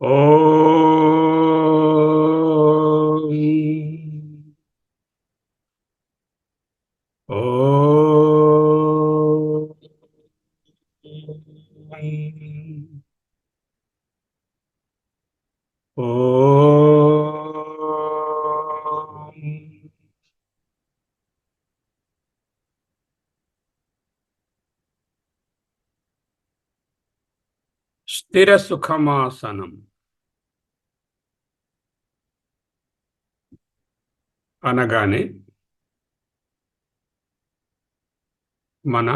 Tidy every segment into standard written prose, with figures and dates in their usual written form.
ఓం ఓం ఓం స్థిర సుఖమాసనం అనగానే మన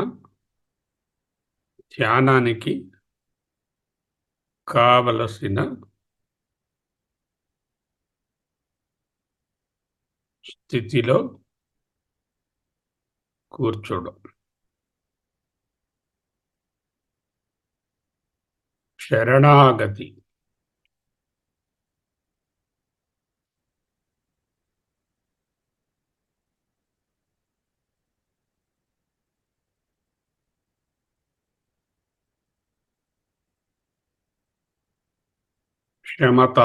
ధ్యానానికి కావలసిన స్థితిలో కూర్చోవడం. శరణాగతి. క్షమత.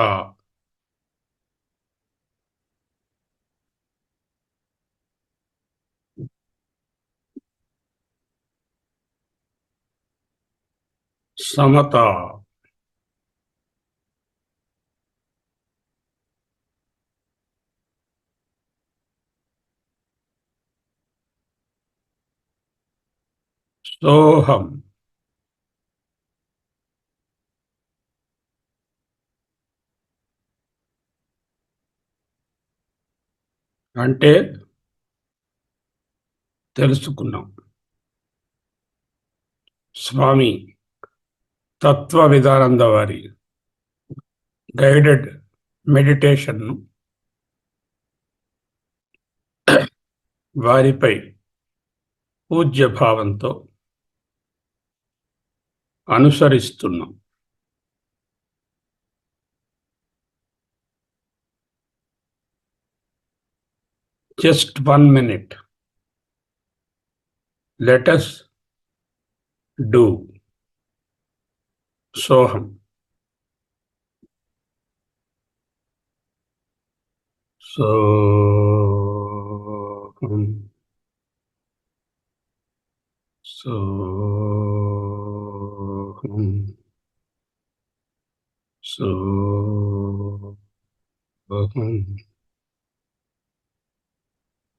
సమత. సోహం. అంటే తెలుసుకున్నాం. స్వామి తత్వ విధానంద వారి గైడెడ్ మెడిటేషన్ను వారిపై పూజ్య భావంతో అనుసరిస్తున్నాం. Just 1 minute. Let us do. Soham. Soham. Soham. Soham.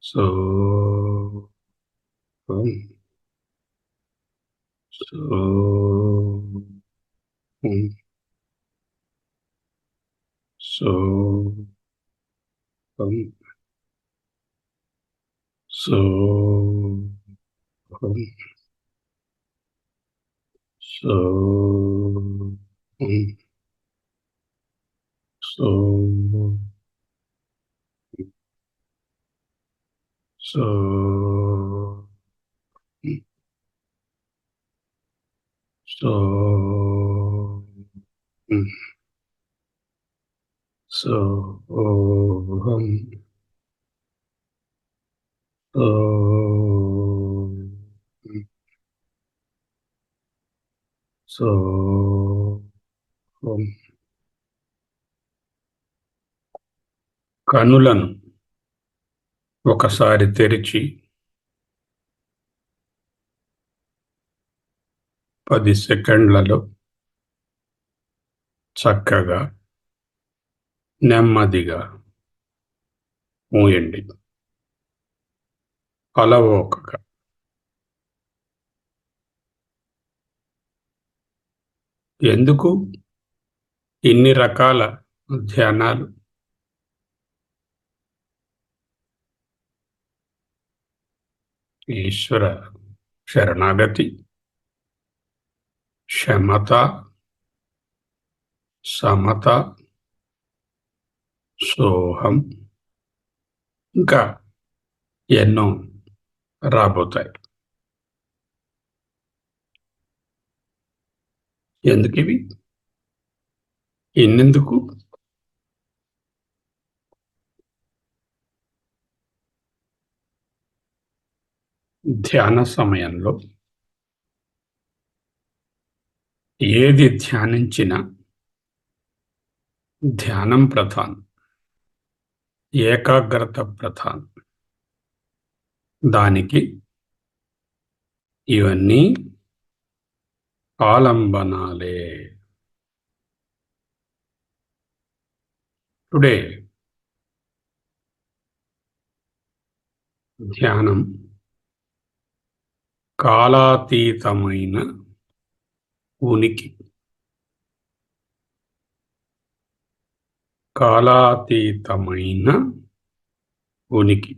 Soham. Soham. Soham. Soham. Soham. Soham. Soham. Soham. Soham. Soham. Soham. కనులను ఒకసారి తెరిచి 10 సెకండ్లలో చక్కగా నెమ్మదిగా మూయండి. అలవోకగా. ఎందుకు ఇన్ని రకాల ధ్యానాలు? ఈశ్వర శరణాగతి, క్షమత, సమత, సోహం, ఇంకా ఎన్నో రాబోతాయి. ఎందుకు ఇవి? ఇన్నెందుకు? ధ్యాన సమయంలో ఏది ధ్యానించినా ధ్యానం ప్రధానం, ఏకాగ్రత ప్రధానం. దానికి ఇవన్నీ ఆలంబనాలే. టుడే ధ్యానం కాలాతీతమైన ఉనికి, కాలాతీతమైన ఉనికి.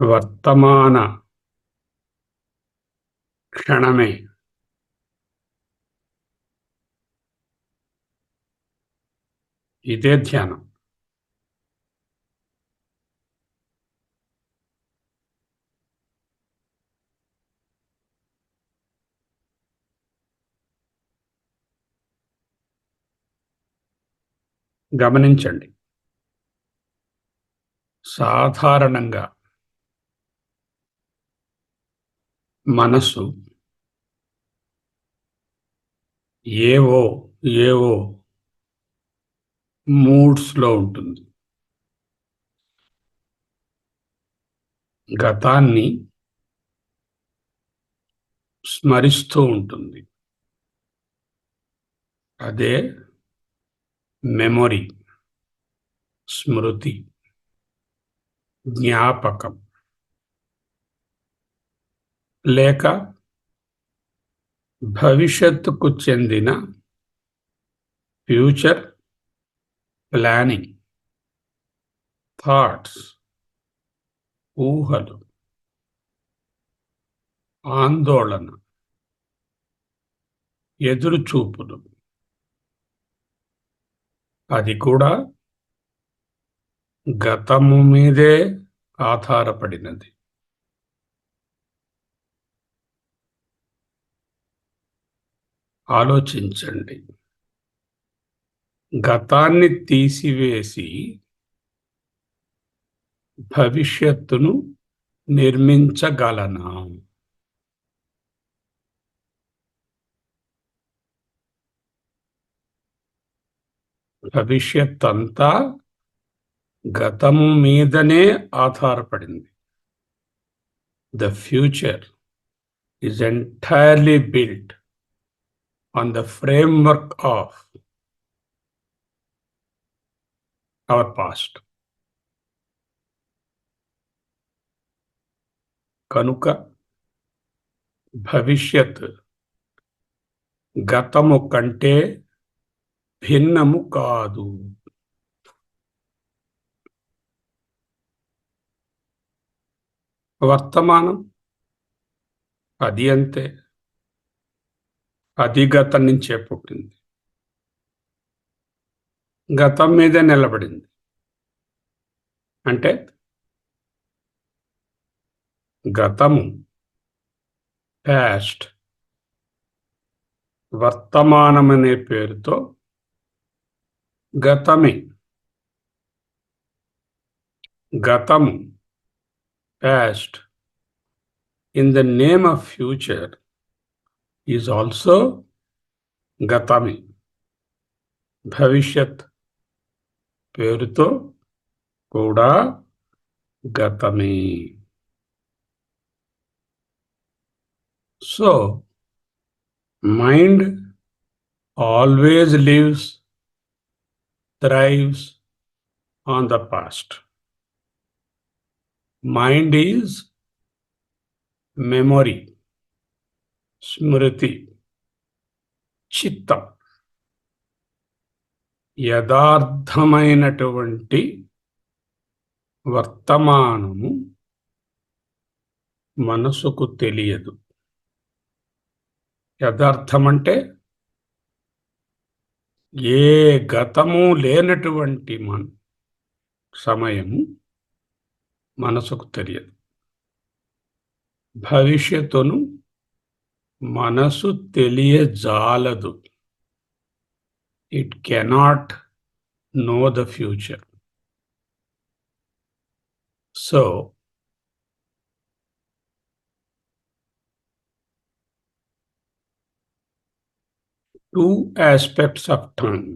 వర్తమాన క్షణమే ఇదే ధ్యానం. గమనించండి, సాధారణంగా మనసు ఏవో ఏవో మూడ్స్లో ఉంటుంది. గతాన్ని స్మరిస్తూ ఉంటుంది. అదే మెమొరీ, స్మృతి, జ్ఞాపకం. లేక భవిష్యత్తుకు చెందిన ఫ్యూచర్ ప్లానింగ్, థాట్స్, ఊహలు, ఆందోళన, ఎదురుచూపులు. అది కూడా గతము మీదే ఆధారపడినది. ఆలోచించండి, గతాన్ని తీసివేసి భవిష్యత్తును నిర్మించగలనా? భవిష్యత్తంతా గతము మీదనే ఆధారపడింది. The future is entirely built on the framework of our past. కనుక భవిష్యత్ గతము కంటే భిన్నము కాదు. వర్తమానం అది అంతే, అది గతం నుంచే పుట్టింది, గతం మీదే నిలబడింది. అంటే గతము పాస్ట్ వర్తమానం అనే పేరుతో గతమే, గతము past in the name of future is also gatami. భవిష్యత్ పేరుతో కూడా గతమే. So mind always lives, thrives on the past. Mind is memory, స్మృతి, చిత్తం. యథార్థమైనటువంటి వర్తమానము మనసుకు తెలియదు. యథార్థం అంటే ఏ గతము లేనటువంటి సమయము మనసుకు తెలియదు. భవిష్యత్తును మనసు తెలియజాలదు. It cannot know the future. So, two aspects of time: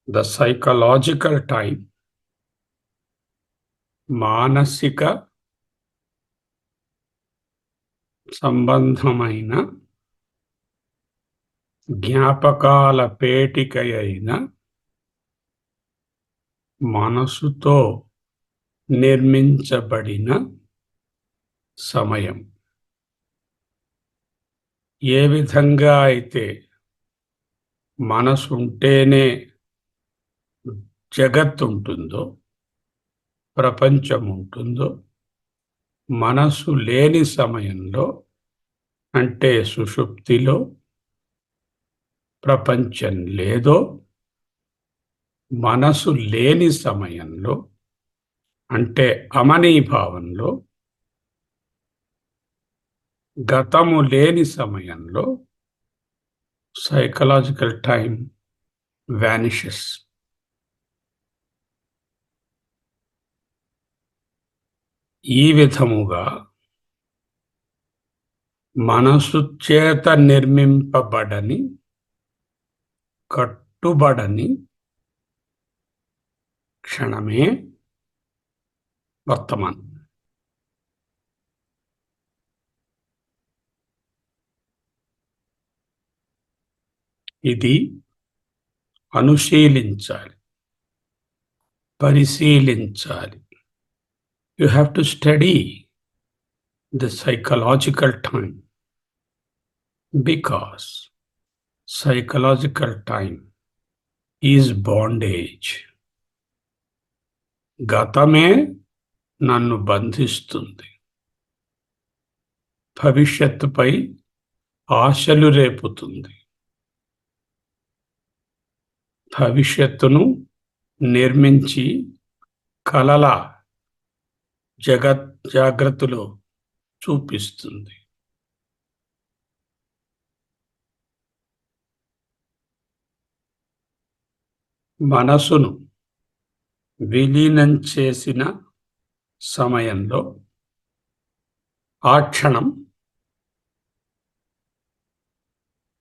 the psychological time, మానసిక సంబంధమైన జ్ఞాపకాల పేటిక అయిన మనసుతో నిర్మించబడిన సమయం. ఏ విధంగా అయితే మనసు ఉంటేనే జగత్తు ఉంటుందో, ప్రపంచం ఉంటుందో, మనసు లేని సమయంలో అంటే సుషుప్తిలో ప్రపంచం లేదో, మనసు లేని సమయంలో అంటే అమనీభావంలో, గతము లేని సమయంలో సైకలాజికల్ టైం వానిషెస్. ఈ విధముగా మనసు చేత నిర్మింపబడని, కట్టుబడని క్షణమే వర్తమానం. ఇది అనుశీలించాలి, పరిశీలించాలి. You have to study the psychological time, because psychological time is bondage. గతమే నన్ను బంధిస్తుంది, భవిష్యత్తుపై ఆశలు రేపుతుంది, భవిష్యత్తును నిర్మించి కలల జాగ్రత్తలో చూపిస్తుంది. మనసును విలీనం చేసిన సమయంలో ఆ క్షణం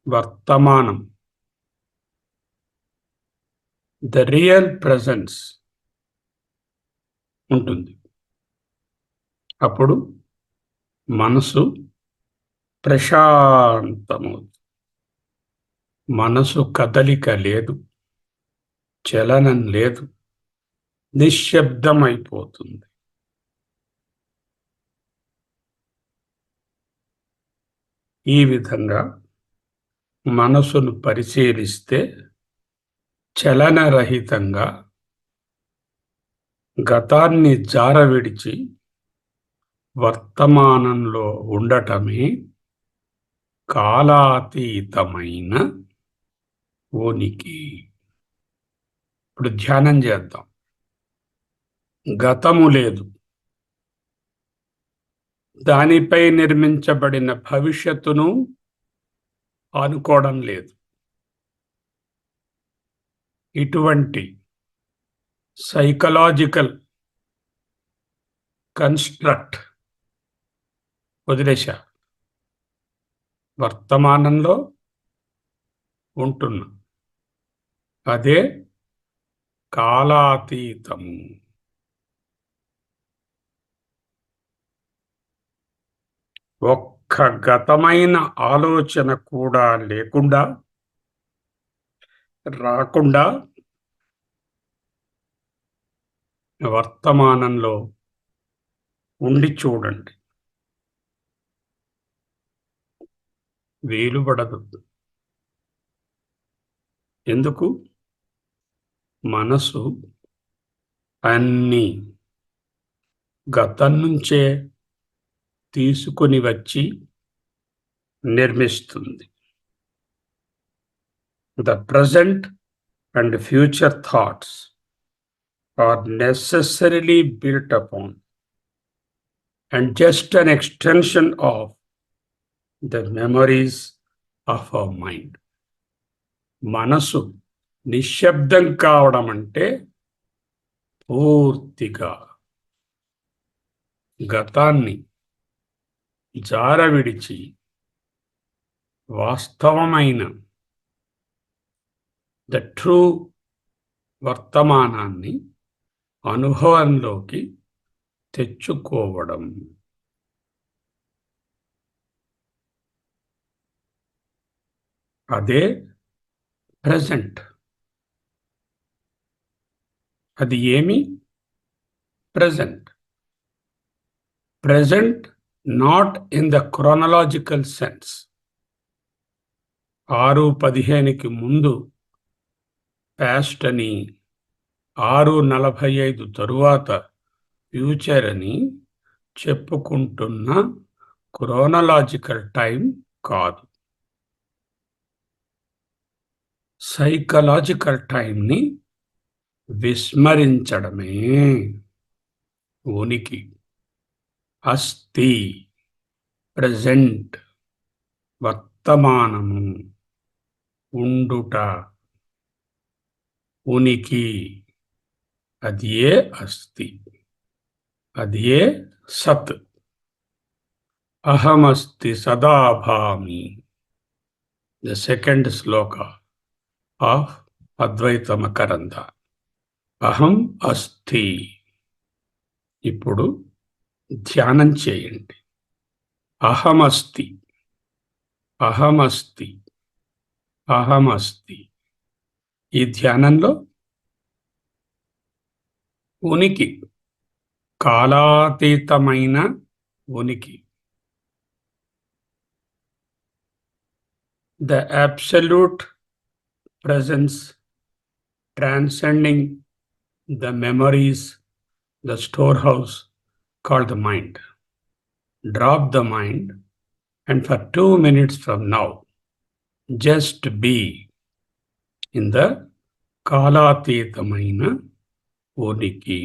వర్తమానం, ద రియల్ ప్రెజెన్స్ ఉంటుంది. అప్పుడు మనసు ప్రశాంతమవుతుంది. మనసు కదలిక లేదు, చలనం లేదు, నిశ్శబ్దమైపోతుంది. ఈ విధంగా మనసును పరిశీలిస్తే చలనరహితంగా గతాన్ని జారవిడిచి వర్తమానంలో ఉండటమే కాలాతీతమైన ఉనికి. ఇప్పుడు ధ్యానం చేద్దాం. గతము లేదు, దానిపై నిర్మించబడిన భవిష్యత్తును అనుకోవడం లేదు. ఇటువంటి సైకలాజికల్ కన్స్ట్రక్ట్ వదిలేశా. వర్తమానంలో ఉంటున్నా, అదే కాలాతీతము. ఒక్క గతమైన ఆలోచన కూడా లేకుండా, రాకుండా వర్తమానంలో ఉండి చూడండి. వీలుపడదు. ఎందుకు? మనసు అన్నీ గతం నుంచే తీసుకొని వచ్చి నిర్మిస్తుంది. The present and future thoughts are necessarily built upon and just an extension of the memories of our mind. మనసు నిశ్శబ్దం కావడం అంటే పూర్తిగా గతాన్ని జారవిడిచి వాస్తవమైన ద ట్రూ వర్తమానాన్ని అనుభవంలోకి తెచ్చుకోవడం. అదే ప్రెజెంట్. అది ఏమి? Present. Present not in the chronological sense. 6:15కి ముందు పాస్ట్ అని, 6:45 తరువాత ఫ్యూచర్ అని చెప్పుకుంటున్న క్రోనలాజికల్ టైం కాదు. సైకలాజికల్ టైంని విస్మరించడమే ఉనికి. అస్తి, ప్రెజెంట్, వర్తమానము, ఉండుట, ఉనికి. అదియే అస్తి, అదియే సత్. అహమస్తి సదా భామి. ద సెకండ్ శ్లోక ఆఫ్ అద్వైత మకరంద. అహం అస్తి. ఇప్పుడు ధ్యానం చేయండి. అహమస్తి, అహమస్తి, అహమస్తి. ఈ ధ్యానంలో ఉనికి, కాలాతీతమైన ఉనికి, the absolute presence transcending the memories, the storehouse called the mind. Drop the mind, and for 2 minutes from now, just be in the Kalatitamaina Uniki.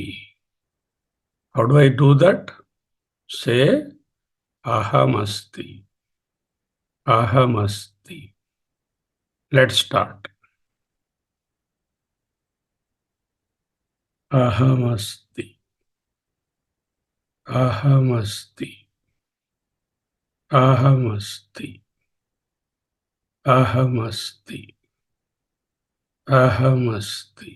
How do I do that? Say Ahamasti. Ahamasti. Let's start. Ahamasti. Ahamasti. Ahamasti. Ahamasti. Ahamasti.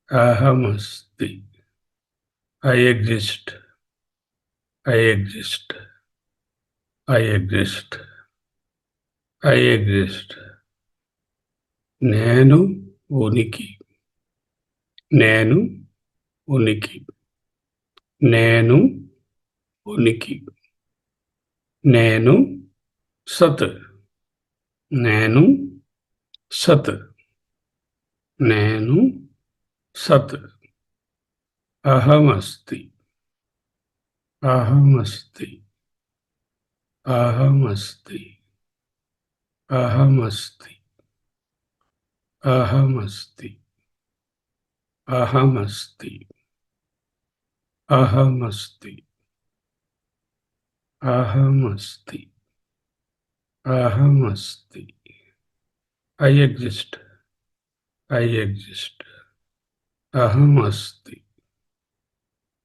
Ahamasti. I exist. I exist. I exist. I exist. నేను ఉనికి. నేను ఉనికి. నేను ఉనికి. నేను సత్. నేను సత్. నేను సత్. అహమస్తి. అహమస్తి. అహమస్తి. అహమస్తి. అహమస్తి. అహమస్తి. అహమస్తి. అహమస్తి. అహమస్తి. I exist. I exist. Ahamasti.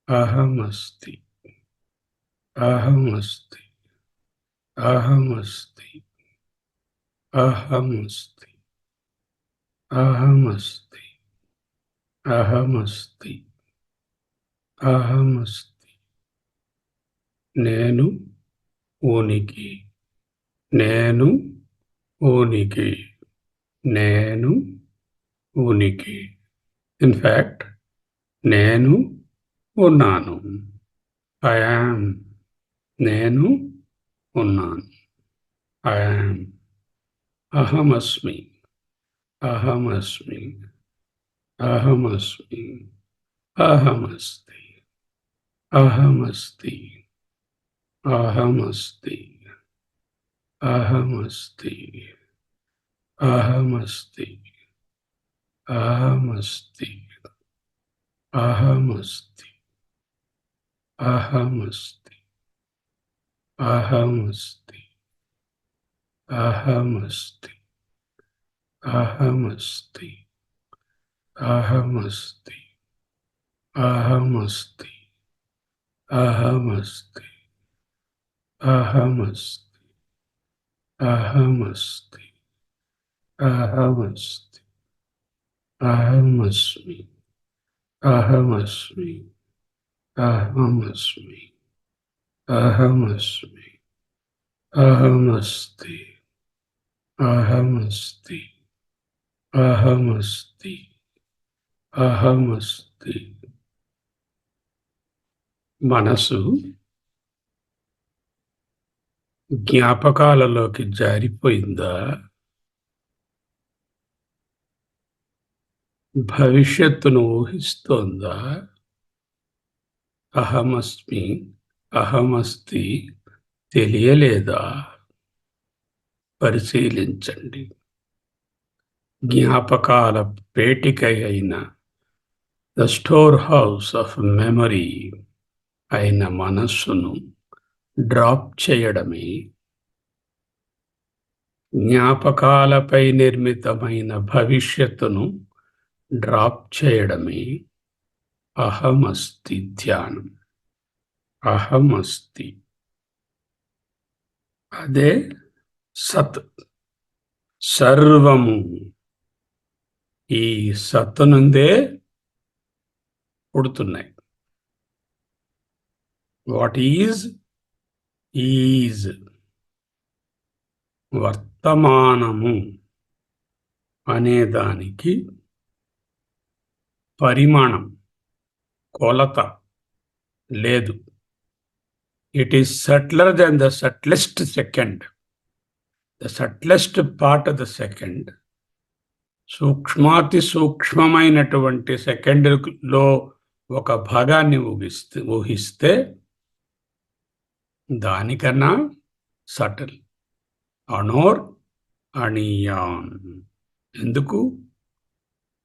Ahamasti. Ahamasti. Ahamasti. Ahamasti. Ahamasti. Ahamasti. Ahamasti. నేను ఉనికి. నేను ఉనికి. నేను ఉనికి. ఇన్ ఫ్యాక్ట్ నేను ఉన్నాను. I am. నేను ఉన్నాను. I am. అహమస్మి. అహమస్మి. అహమస్మి. అహమస్తి. అహమస్తి. అహమస్తి. అహమస్తి. అహమస్తి. అహమస్తి. అహమస్తి. అహమస్తి. అహమస్తి. అహమస్తి. అహమస్తి. అహమస్తి. అహమస్తి. Ahamasti. Ahamasti. Ahamasti. Ahamasti. Ahamasmi. Ahamasmi. Ahamasmi. Ahamasmi. Ahamasti. Ahamasti. Ahamasti. Ahamasti. మనసు జ్ఞాపకాలలోకి జారిపోయిందా? భవిష్యత్తును ఊహిస్తోందా? అహమస్మి, అహమస్తి తెలియలేదా? పరిశీలించండి. జ్ఞాపకాల పేటిక అయిన the store house of memory అయిన మనస్సును డ్రాప్ చేయడమే, జ్ఞాపకాలపై నిర్మితమైన భవిష్యత్తును డ్రాప్ చేయడమే అహమస్తి ధ్యానం. అహమస్తి అదే సత్. సర్వము ఈ సత్తు నుండే పుడుతున్నాయి. వాట్ ఈజ్ వర్తమానము అనేదానికి పరిమాణం, కొలత లేదు. It is subtler than the subtlest second. The subtlest part of the second, సూక్ష్మాతి సూక్ష్మమైనటువంటి సెకండ్లో ఒక భాగాన్ని ఊహిస్తే దానికన్నా సటిల్. అణోర్ అణియాన్. ఎందుకు?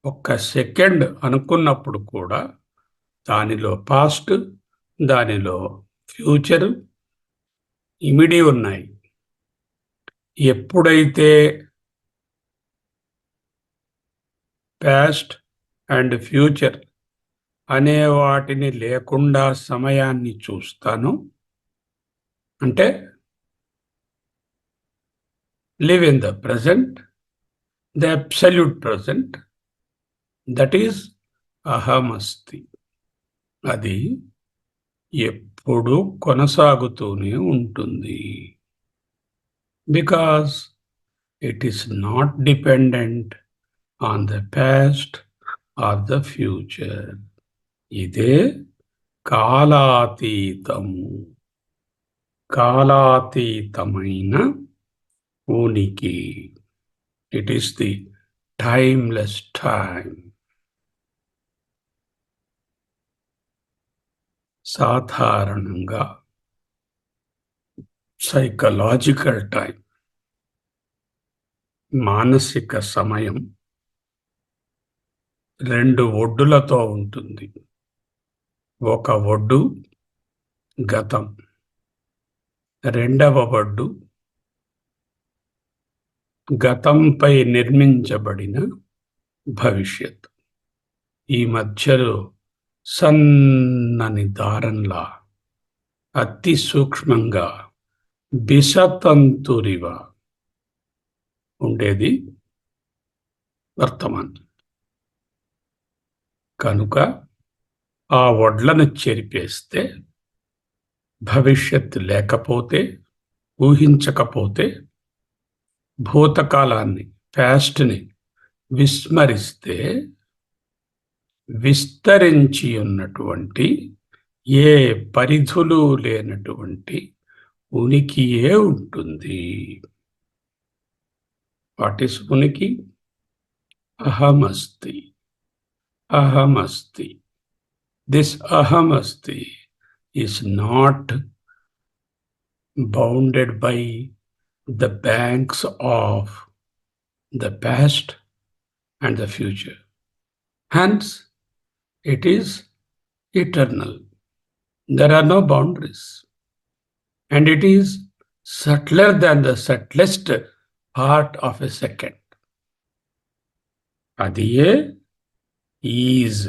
ఒక్క సెకండ్ అనుకున్నప్పుడు కూడా దానిలో పాస్ట్, దానిలో ఫ్యూచర్ ఇమిడి ఉన్నాయి. ఎప్పుడైతే పాస్ట్ అండ్ ఫ్యూచర్ అనే వాటిని లేకుండా సమయాన్ని చూస్తాను అంటే live in the present, the absolute present, that is ahamasti. అది ఎప్పుడు కొనసాగుతూనే ఉంటుంది. Because it is not dependent on the past or the future. ఇదే కాలాతీతము. కాలాతీతమైన ఉనికి. It is the timeless time. సాధారణంగా సైకలాజికల్ టైం, మానసిక సమయం 2 ఒడ్డులతో ఉంటుంది. ఒక ఒడ్డు గతం, రెండవ ఒడ్డు గతంపై నిర్మించబడిన భవిష్యత్. ఈ మధ్యలో సన్నని దారంలా అతి సూక్ష్మంగా బిసతంతురివా ఉండేది వర్తమానం. కనుక ఆ వడ్లను చెరిపేస్తే, భవిష్యత్తు లేకపోతే, ఊహించకపోతే, భూతకాలాన్ని, పాస్ట్ని విస్మరిస్తే, విస్తరించి ఉన్నటువంటి ఏ పరిధులు లేనటువంటి ఉనికియే ఉంటుంది. వాట్ ఈస్ ఉనికి? అహమస్తి. అహమస్తి. This ahamasti is not bounded by the banks of the past and the future. Hence, it is eternal. There are no boundaries. And it is subtler than the subtlest part of a second. Adiye is.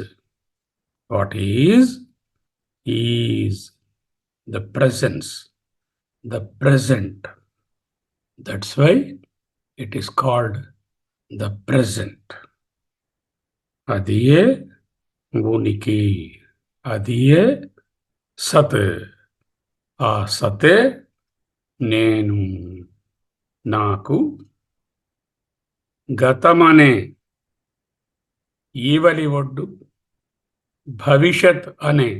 What is? the presence, the present. That's why it is called the present. అదియే ఉనికి, అదియే సత్, ఆ సతే నేను. నాకు గతమనే ఈవలి ఒడ్డు, భవిష్యత్ అనే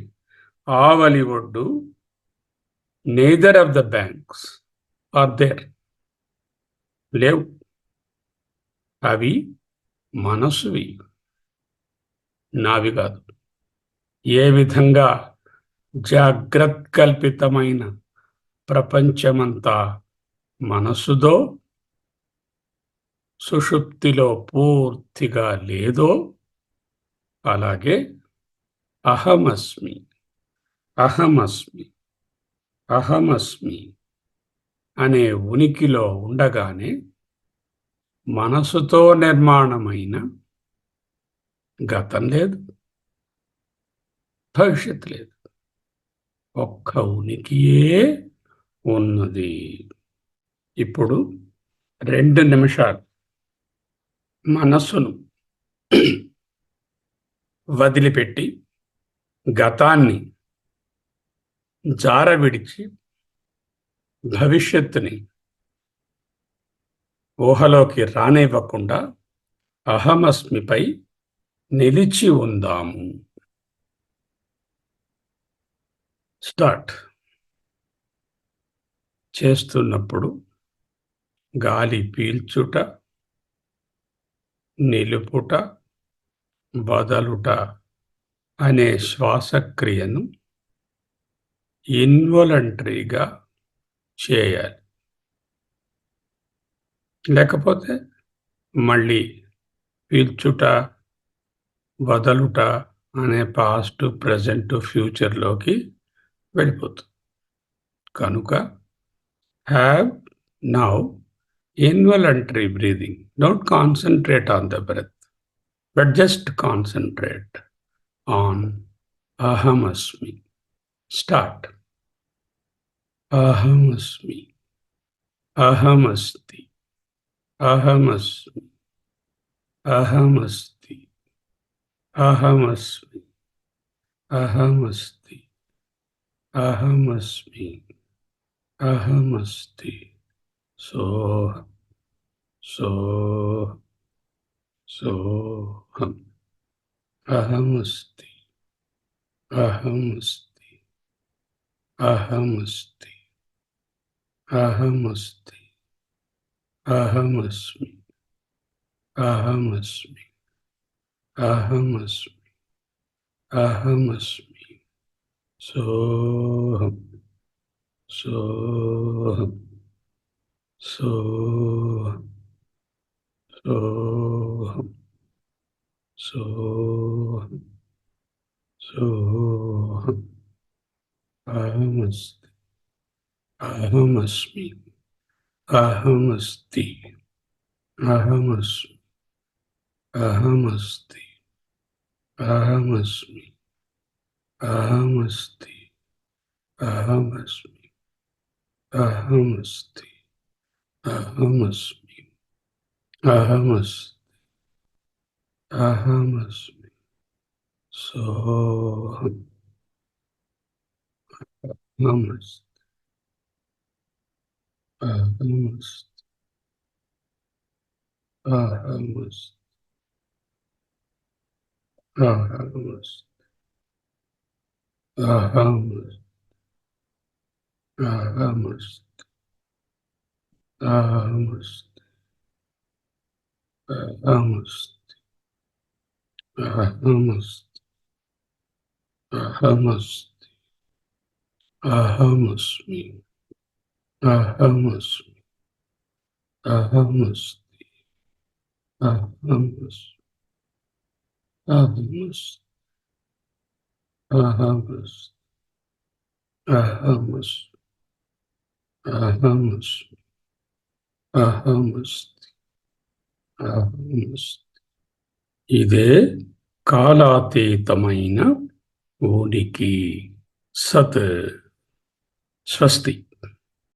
ఆవలి ఒడ్డు, neither of the banks are there. లేవు. అవి మనసువి, నావి కాదు. ఏ విధంగా జాగ్రత్కల్పితమైన ప్రపంచమంతా మనసుదో, సుషుప్తిలో పూర్తిగా లేదో, అలాగే అహమస్మి, అహమస్మి, అహమస్మి అనే ఉనికిలో ఉండగానే మనసుతో నిర్మాణమైన గతం లేదు, భవిష్యత్ లేదు. ఒక్క ఉనికియే ఉన్నది. ఇప్పుడు 2 నిమిషాలు మనస్సును వదిలిపెట్టి గతాన్ని జార విడిచి భవిష్యత్తుని ఊహలోకి రానివ్వకుండా అహమస్మిపై నిలిచి ఉందాము. స్టార్ట్. చేస్తున్నప్పుడు గాలి పీల్చుట, నిలుపుట, వదలుట అనే శ్వాసక్రియను ఇన్వాలంటరీగా చేయాలి. లేకపోతే మళ్ళీ పీల్చుట, వదలుట అనే పాస్ట్, ప్రజెంట్, ఫ్యూచర్లోకి వెళ్ళిపోతుంది. కనుక have now involuntary breathing. Don't concentrate on the breath, but just concentrate on ahamasmi. Start. Ahamasmi, ahamasti, ahamasmi, ahamasti, ahamasmi, ahamasti, ahamasmi, ahamasti. Soham, soham, soham, ahamasti, ahamasti, ahamasti, ahamasti, ahamasmi, ahamasmi, ahamasmi, ahamasmi. Soham, soham, soham, soham, soham, soham. Ahamasti, ahamasmi, ahamasti, ahamasmi, ahamasti, ahamasmi, ahamasti, ahamasmi, ahamasti, ahamasmi, ahamasti, ahamasmi. Soham, ahamasti, ahamasti, ahamasti, ahamasti, ahamasti, ahamasti, ahamasti, ahamasti, ahamasti, ahamasti, ahamasmi, ahamasmi, ahamasti, ahamasti, ahamasti, ahamasti, ahamasti, ahamasti, ahamasti, ahamasti. ఇదే కాలాతీతమైన ఉనికి, సత్. Swasti.